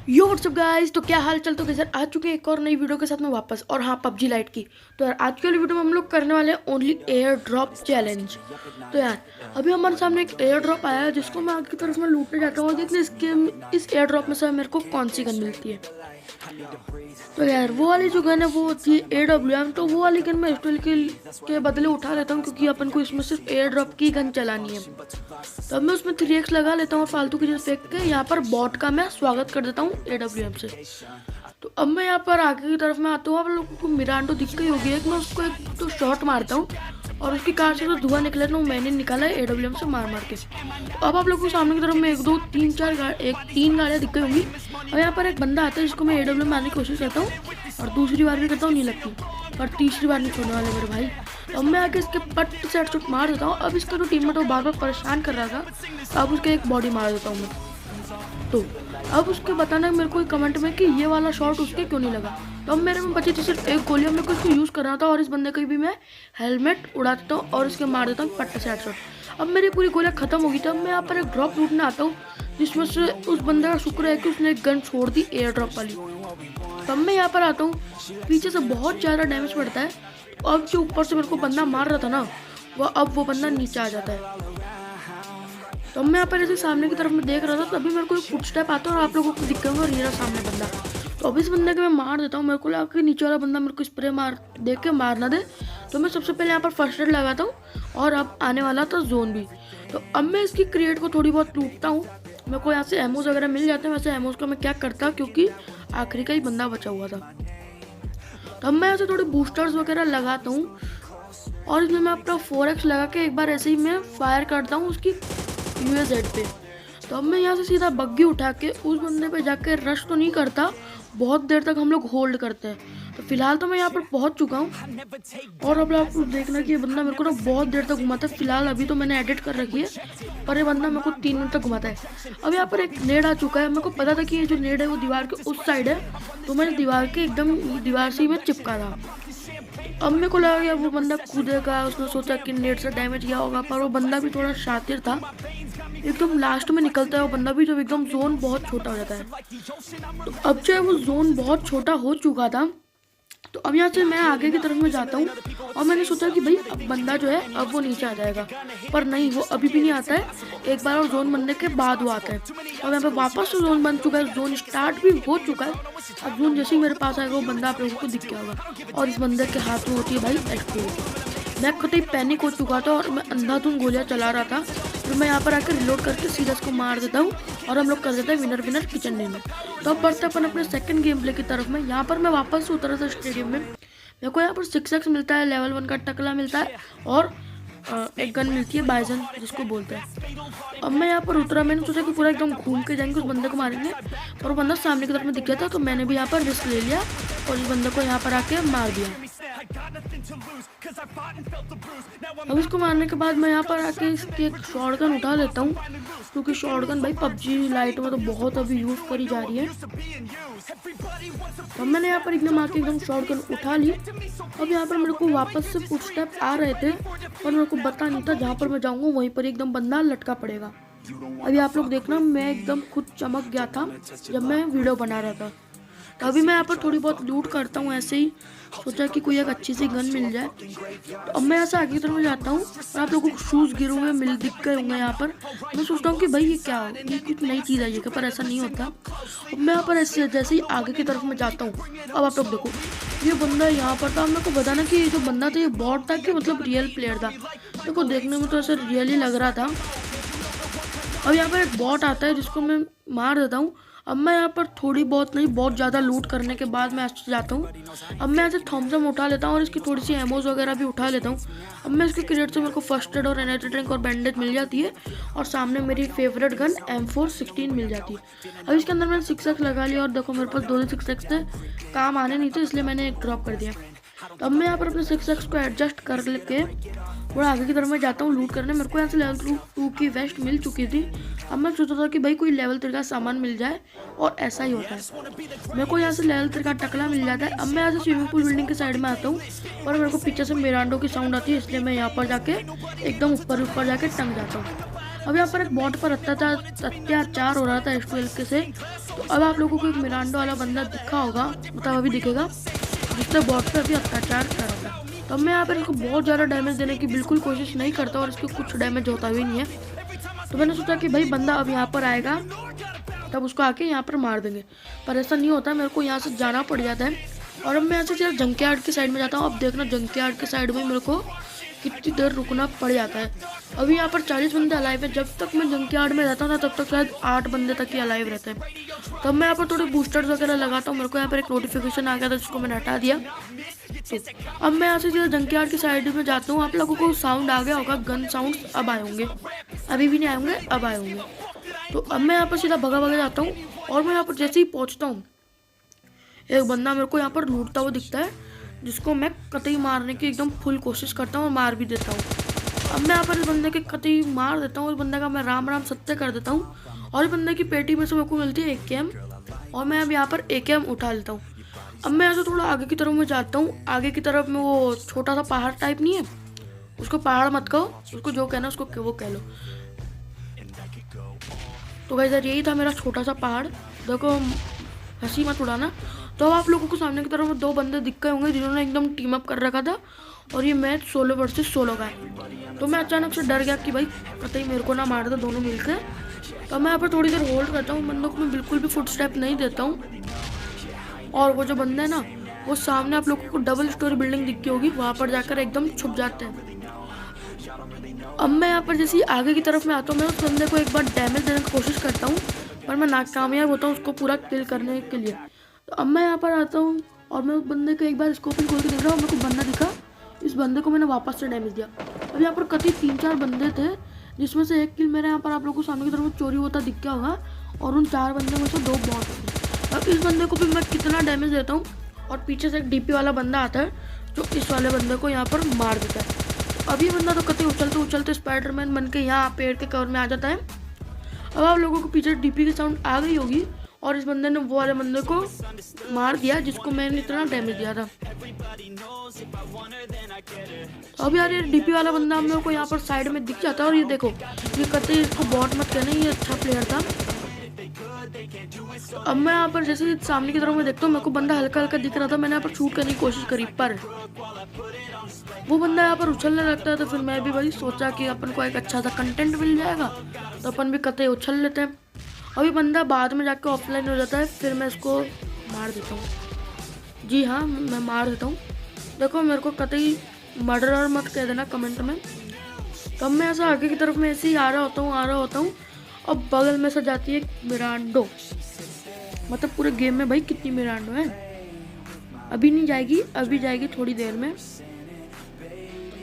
यो WhatsApp guys, तो क्या हाल चल। तो कैसे आ चुके हैं एक और नई वीडियो के साथ में वापस। और हाँ, पबजी लाइट की। तो यार आज की वाली वीडियो में हम लोग करने वाले हैं ओनली एयर ड्रॉप चैलेंज। तो यार अभी हमारे सामने एक एयर ड्रॉप आया है जिसको मैं आगे की तरफ में लूटने जाता हूँ और देखते हैं इस एयर ड्रॉप में से मेरे को कौन सी गन मिलती है। तो यार वो वाली जो गन है वो होती है AWM। तो वो वाली गन मैं स्टोल के बदले उठा लेता हूँ क्योंकि अपन को इसमें सिर्फ एयर ड्रॉप की गन चलानी है। तो अब मैं उसमें 3x लगा लेता हूँ और फालतू की चीज़ फेंक के यहाँ पर बॉट का मैं स्वागत कर देता हूँ AWM से। तो अब मैं यहाँ पर आगे की तरफ में आता हूँ। आप लोगों को मिरांडो दिख गई होगी। एक मैं उसको एक तो शॉट मारता हूँ और उसकी कार से जो धुआं निकला था वो मैंने निकाला है AWM से मार के। तो अब आप लोगों को सामने की तरफ में एक दो तीन चार तीन गाड़ियाँ दिख गई होंगी। अब यहाँ पर एक बंदा आता है जिसको मैं AWM मारने की कोशिश करता हूँ और दूसरी बार भी करता हूँ, नहीं लगती, और तीसरी बार नहीं छोड़ने वाले मेरे भाई। अब मैं आके इसके पट से हेडशॉट मार देता हूँ। अब इसका जो टीममेट वो बार बार परेशान कर रहा था, अब उसके एक बॉडी मार देता हूँ मैं। तो अब उसके बताना मेरे को कमेंट में कि ये वाला शॉट उसके क्यों नहीं लगा। तो अब मेरे में बची थी सिर्फ एक गोली। मेरे को इसको यूज़ करना था और इस बंदे का भी मैं हेलमेट उड़ा देता हूँ और इसके मार देता हूँ पट्टे से हेडशॉट। अब मेरी पूरी गोलियाँ खत्म हो गई थी। अब मैं यहाँ पर एक ड्रॉप लूटने आता हूँ जिसमें से उस बंदे का शुक्र है कि उसने एक गन छोड़ दी एयर ड्रॉप वाली। तब मैं यहाँ पर आता हूँ, पीछे से बहुत ज़्यादा डैमेज पड़ता है। तो अब जो ऊपर से मेरे को बंदा मार रहा था ना, वो बंदा नीचे आ जाता है। तो मैं यहाँ पर ऐसे सामने की तरफ में देख रहा था, तभी मेरे को एक फुटस्टेप आता है और आप लोगों को दिख गया ये रहा सामने बंदा। तो अब इस बंदे को मैं मार देता हूँ। मेरे को लगा कि नीचे वाला बंदा मेरे को स्प्रे मार देख के मार ना दे, तो मैं सबसे पहले यहाँ पर फर्स्ट एड लगाता हूँ। और अब आने वाला था जोन भी। तो अब मैं इसकी क्रिएट को थोड़ी बहुत लूटता हूँ। मेरे को यहाँ से एमोज वगैरह मिल जाते हैं। वैसे एमोज का मैं क्या करता क्योंकि आखिरी का ही बंदा बचा हुआ था। तो अब मैं ऐसे थोड़े बूस्टर्स वगैरह लगाता हूँ और इसमें मैं अपना 4x लगा के एक बार ऐसे ही मैं फायर करता हूँ उसकी UAZ पे। तो अब मैं यहाँ से सीधा बग्गी उठा के उस बंदे पे जाके रश तो नहीं करता, बहुत देर तक हम लोग होल्ड करते हैं। तो फिलहाल तो मैं यहाँ पर पहुँच चुका हूँ और अब आप देखना कि ये बंदा मेरे को ना बहुत देर तक घुमाता है। फिलहाल अभी तो मैंने एडिट कर रखी है, पर ये बंदा मेरे को 3 मिनट तक घुमाता है। अब यहाँ पर एक नेड आ चुका है। मेरे को पता था कि ये जो नेड है वो दीवार के उस साइड है, तो मैंने दीवार के एकदम दीवार से ही मैं चिपका था। अब मेरे को लगा वो बंदा कूदेगा, उसने सोचा कि नेट से डैमेज किया होगा, पर वो बंदा भी थोड़ा शातिर था। एकदम लास्ट में निकलता है वो बंदा भी, जब एकदम जोन बहुत छोटा हो जाता है। तो अब जो है वो जोन बहुत छोटा हो चुका था। तो अब यहाँ से मैं आगे की तरफ में जाता हूँ और मैंने सोचा कि भाई अब बंदा जो है अब वो नीचे आ जाएगा, पर नहीं, वो अभी भी नहीं आता है। एक बार और जोन बनने के बाद वो आता है। अब यहाँ पे वापस से जोन बन चुका है, जोन स्टार्ट भी हो चुका है। अब जोन जैसे ही मेरे पास आएगा वो बंदा आप लोगों को दिख गया होगा और इस बंदे के हाथ में होती है भाई HP। मैं कतई पैनिक हो चुका था और मैं अंधाधुंध गोलियां चला रहा था। फिर मैं यहाँ पर आकर रिलोड करके सीधा इसको मार देता हूँ और हम लोग कर देते हैं विनर विनर किचन डिनर। तो अब बढ़ते अपन अपने सेकंड गेम प्ले की तरफ में। यहाँ पर मैं वापस से उतरा था स्टेडियम में। मेरे को यहाँ पर 6x मिलता है, लेवल 1 का टकला मिलता है और एक गन मिलती है बाइजन जिसको बोलते हैं। अब मैं यहाँ पर उतरा, मैंने सोचा कि पूरा एकदम घूम के जाएंगे, उस बंदे को मारेंगे, और वो बंदा सामने की तरफ में दिख गया था। तो मैंने भी यहाँ पर रिस्क ले लिया और इस बंदे को यहाँ पर आके मार दिया। अब इसको मारने के बाद मैं यहाँ पर आके इसकी एक शॉटगन उठा लेता हूँ क्योंकि शॉटगन भाई पबजी लाइट में तो बहुत अभी यूज करी जा रही है। अब मैंने यहाँ पर एकदम आके एकदम शॉटगन उठा ली। अब यहाँ पर मेरे को वापस से फुटस्टेप आ रहे थे और मेरे को पता नहीं था जहाँ पर मैं जाऊँगा वहीं पर एकदम बंदा लटका पड़ेगा। अभी आप लोग देखना, मैं एकदम खुद चमक गया था जब मैं वीडियो बना रहा था। तो अभी मैं यहाँ पर थोड़ी बहुत लूट करता हूँ, ऐसे ही सोचा कि कोई एक अच्छी सी गन मिल जाए। तो अब मैं ऐसे आगे की तरफ जाता हूँ और आप लोगों को शूज़ गिरे हुए दिख गए होंगे यहाँ पर। मैं सोचता हूँ कि भाई ये क्या हो, ये कुछ नई चीज़ आई है, पर ऐसा नहीं होता। अब मैं यहाँ पर ऐसे जैसे ही आगे की तरफ में जाता हूँ, अब आप लोग देखो ये बंदा यहाँ पर था। मेरे को बताना कि ये जो बंदा था ये बॉट था कि मतलब रियल प्लेयर था। मेरे को देखने में तो ऐसे रियल ही लग रहा था। अब यहाँ पर एक बॉट आता है जिसको मैं मार देता हूँ। अब मैं यहाँ पर थोड़ी बहुत नहीं, बहुत ज़्यादा लूट करने के बाद मैं ऐसे जाता हूँ। अब मैं ऐसे थॉम्सन उठा लेता हूँ और इसकी थोड़ी सी एमोज वगैरह भी उठा लेता हूँ। अब मैं इसके क्रिएट से मेरे को फर्स्ट एड और एनर्जी ड्रिंक और बैंडेज मिल जाती है और सामने मेरी फेवरेट गन M416 मिल जाती है। अब इसके अंदर मैंने 6x लगा लिया और देखो मेरे पास 2 6x थे, काम आने नहीं थे, इसलिए मैंने एक ड्रॉप कर दिया। तो अब मैं यहाँ पर अपने 6x को एडजस्ट कर लेके थोड़ा आगे की तरफ मैं जाता हूँ लूट करने। मेरे को यहाँ से लेवल 2 की वेस्ट मिल चुकी थी। अब मैं सोचा था कि भाई कोई लेवल 3 का सामान मिल जाए और ऐसा ही होता है। मेरे को यहाँ से लेवल 3 का टकला मिल जाता है। अब मैं यहाँ से स्विमिंग पूल बिल्डिंग के साइड में आता हूँ और मेरे को पीछे से मिरांडो की साउंड आती है, इसलिए मैं यहाँ पर जाके एकदम ऊपर जाके टंग जाता हूँ। अब यहाँ पर एक बॉट पर अत्याचार हो रहा था S12 के से। तो अब आप लोगों को एक मिरांडो वाला बंदा दिखा होगा, मतलब अभी दिखेगा, जिसने बॉट पे अभी अत्याचार कर रहा था। तो अब मैं यहाँ पर इसको बहुत ज़्यादा डैमेज देने की बिल्कुल कोशिश नहीं करता और इसको कुछ डैमेज होता भी नहीं है। तो मैंने सोचा कि भाई बंदा अब यहाँ पर आएगा तब उसको आके यहाँ पर मार देंगे, पर ऐसा नहीं होता, मेरे को यहाँ से जाना पड़ जाता है। और अब मैं यहाँ से सीधा जंकयार्ड की साइड में जाता हूँ। अब देखना जंकयार्ड की साइड में मेरे को कितनी देर रुकना पड़ जाता है। अभी यहाँ पर 40 बंदे अलाइव है। जब तक मैं जंकयार्ड में रहता था तब तक शायद 8 बंदे तक ही अलाइव रहते हैं। तब मैं यहाँ पर थोड़े बूस्टर्स वगैरह लगाता हूँ। मेरे को यहाँ पर एक नोटिफिकेशन आ गया था जिसको मैंने हटा दिया। तो अब मैं यहाँ से सीधा जंकयार्ड की साइड में जाता हूँ। आप लोगों को साउंड आ गया होगा, गन साउंड अब आए होंगे, अभी भी नहीं आए होंगे, अब आए होंगे। तो अब मैं यहाँ पर सीधा भगा जाता हूँ और मैं यहाँ पर जैसे ही पहुँचता हूँ एक बंदा मेरे को यहाँ पर लूटता हुआ दिखता है, जिसको मैं कतई मारने की एकदम फुल कोशिश करता हूँ और मार भी देता हूँ। अब मैं यहाँ पर इस बंदे के कतई मार देता हूँ। इस बंदे का मैं राम राम सत्य कर देता हूँ और इस बंदे की पेटी में से मेरे को मिलती है AKM और मैं अब यहाँ पर AKM उठा लेता हूँ। अब मैं यहाँ से थोड़ा आगे की तरफ में जाता हूँ। आगे की तरफ में वो छोटा सा पहाड़ टाइप नहीं है, उसको पहाड़ मत कहो, उसको जो कहना उसको वो कह लो। तो गाइस यही था मेरा छोटा सा पहाड़, देखो हंसी मत उड़ाना। तो अब आप लोगों को सामने की तरफ 2 बंदे दिख गए होंगे जिन्होंने एकदम टीम अप कर रखा था और ये मैच 16 वर्सेस 16 का है। तो मैं अचानक से डर गया कि भाई कतई मेरे को ना मार दो दोनों मिलकर। तो मैं यहाँ पर थोड़ी देर होल्ड करता हूँ, बंदों को मैं बिल्कुल भी फुट स्टेप नहीं देता हूँ। और वो जो बंदे है ना वो सामने आप लोगों को डबल स्टोरी बिल्डिंग दिखती होगी, वहाँ पर जाकर एकदम छुप जाते हैं। अब मैं यहाँ पर जैसे आगे की तरफ में आता हूँ, मैं उस बंदे को एक बार डैमेज देने की कोशिश करता हूँ पर मैं नाकामयाब होता हूँ उसको पूरा किल करने के लिए। तो अब मैं यहाँ पर आता हूँ और मैं उस बंदे को एक बार स्कोपिंग खोल के देख रहा हूँ, मेरे को बंदा दिखा, इस बंदे को मैंने वापस से डैमेज दिया। अब यहाँ पर कतई 3-4 बंदे थे जिसमें से एक किल मेरा यहाँ पर आप लोगों को सामने की तरफ चोरी होता दिख गया होगा और उन 4 बंदे में से 2 बॉट थे। अब इस बंदे को भी मैं कितना डैमेज देता हूँ और पीछे से एक DP वाला बंदा आता है जो इस वाले बंदे को यहाँ पर मार देता है। अब ये बंदा तो कतई उछलते उछलते स्पाइडरमैन बन के यहाँ पेड़ के कवर में आ जाता है। अब आप लोगों को पीछे DP की साउंड आ गई होगी और इस बंदे ने वो वाले बंदे को मार दिया जिसको मैंने इतना डैमेज दिया था। अब यार ये DP वाला बंदा मेरे को यहाँ पर साइड में दिख जाता है और ये देखो ये कतई इसको बॉट मत कहना, ये अच्छा प्लेयर था। अब मैं यहाँ पर जैसे सामने की तरफ में देखता हूँ मेरे को बंदा हल्का हल्का दिख रहा था, मैंने यहाँ पर शूट करने की कोशिश करी पर वो बंदा यहाँ पर उछलने लगता है। तो फिर मैं भी भाई सोचा कि अपन को एक अच्छा सा कंटेंट मिल जाएगा तो अपन भी कतई उछल लेते हैं। अभी बंदा बाद में जाकर ऑफलाइन हो जाता है, फिर मैं इसको मार देता हूँ। जी हाँ मैं मार देता हूँ। देखो मेरे को कतई मर्डरर मत कह देना कमेंट में। तब मैं ऐसा आगे की तरफ में ऐसे ही आ रहा होता हूँ और बगल में से जाती है मिरांडो। मतलब पूरे गेम में भाई कितनी मिरांडो है, अभी नहीं जाएगी, अभी जाएगी थोड़ी देर में।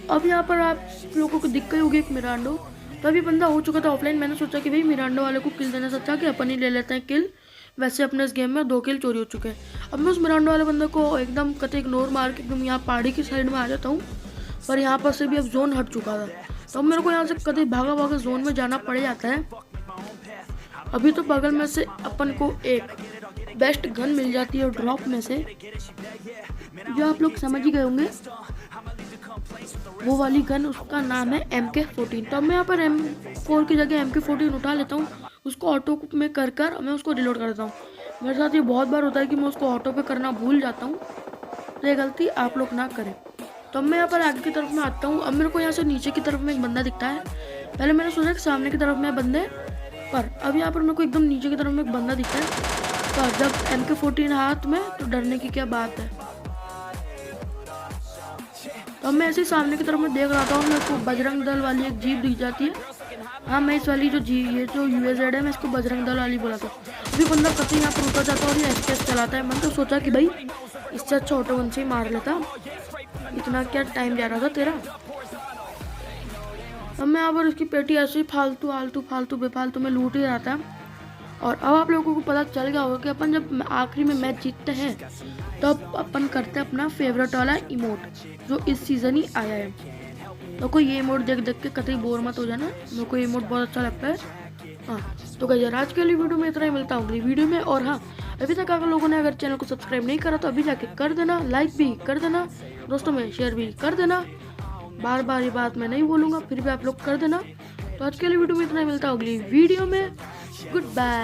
अब यहाँ पर आप लोगों को दिख गई होगी एक मिरांडो। तो अभी बंदा हो चुका था ऑफलाइन, मैंने सोचा कि भाई मिरांडो वाले को किल देने से अच्छा कि अपन ही ले लेते हैं किल। वैसे अपने इस गेम में 2 किल चोरी हो चुके हैं। अब मैं उस मिरांडो वाले बंदे को एकदम कतई इग्नोर मार के एकदम यहाँ पहाड़ी की साइड में आ जाता हूँ, पर यहाँ पर से भी अब जोन हट चुका था। तो अब मेरे को यहाँ से कतई भागा जोन में जाना पड़ जाता है। अभी तो बगल में से अपन को एक बेस्ट गन मिल जाती है ड्रॉप में से, जो आप लोग समझ ही गए होंगे वो वाली गन, उसका नाम है MK14। तो अब मैं यहाँ पर M4 की जगह MK14 उठा लेता हूँ, उसको ऑटो में कर मैं उसको रिलोड कर देता हूँ। मेरे साथ ये बहुत बार होता है कि मैं उसको ऑटो पे करना भूल जाता हूँ, तो ये गलती आप लोग ना करें। तो अब मैं यहाँ पर आगे की तरफ में आता हूँ। अब मेरे को यहाँ से नीचे की तरफ में एक बंदा दिखता है। पहले मैंने सोचा कि सामने की तरफ में बंदे, पर अब यहाँ पर मेरे को एकदम नीचे की तरफ में एक बंदा दिखता है। तो जब MK14 हाथ में तो डरने की क्या बात है। तो अब मैं ऐसे सामने की तरफ में देख रहा था और मेरे को बजरंग दल वाली एक जीप दिख जाती है। हाँ मैं इस वाली ये जो UAZ है मैं इसको बजरंग दल वाली बोला था। अभी बंदा कतई यहाँ पर उतर जाता है और ये FPS चलाता है। मैंने तो सोचा कि भाई इससे अच्छा ऑटो गन से ही मार लेता, इतना क्या टाइम जा रहा था तेरा। अब मैं यहाँ पर उसकी पेटी ऐसे ही फालतू बेफालतू में लूट ही रहा था। और अब आप लोगों को पता चल गया होगा कि अपन जब आखिरी में मैच जीतते हैं तब तो अपन करते हैं अपना फेवरेट वाला इमोट जो इस सीज़न ही आया है। तो कोई ये इमोट देख के कतई बोर मत हो जाना, मेरे को ये इमोट बहुत अच्छा लगता है। हाँ तो गाइस यार आज के लिए वीडियो में इतना ही, मिलता हूँ अगली वीडियो में। और हाँ अभी तक अगर लोगों ने अगर चैनल को सब्सक्राइब नहीं करा तो अभी जाके कर देना, लाइक भी कर देना, दोस्तों में शेयर भी कर देना। बार बार ये बात मैं नहीं बोलूँगा, फिर भी आप लोग कर देना। तो तो आज के लिए वीडियो में इतना ही, मिलता है अगली वीडियो में। Good bye.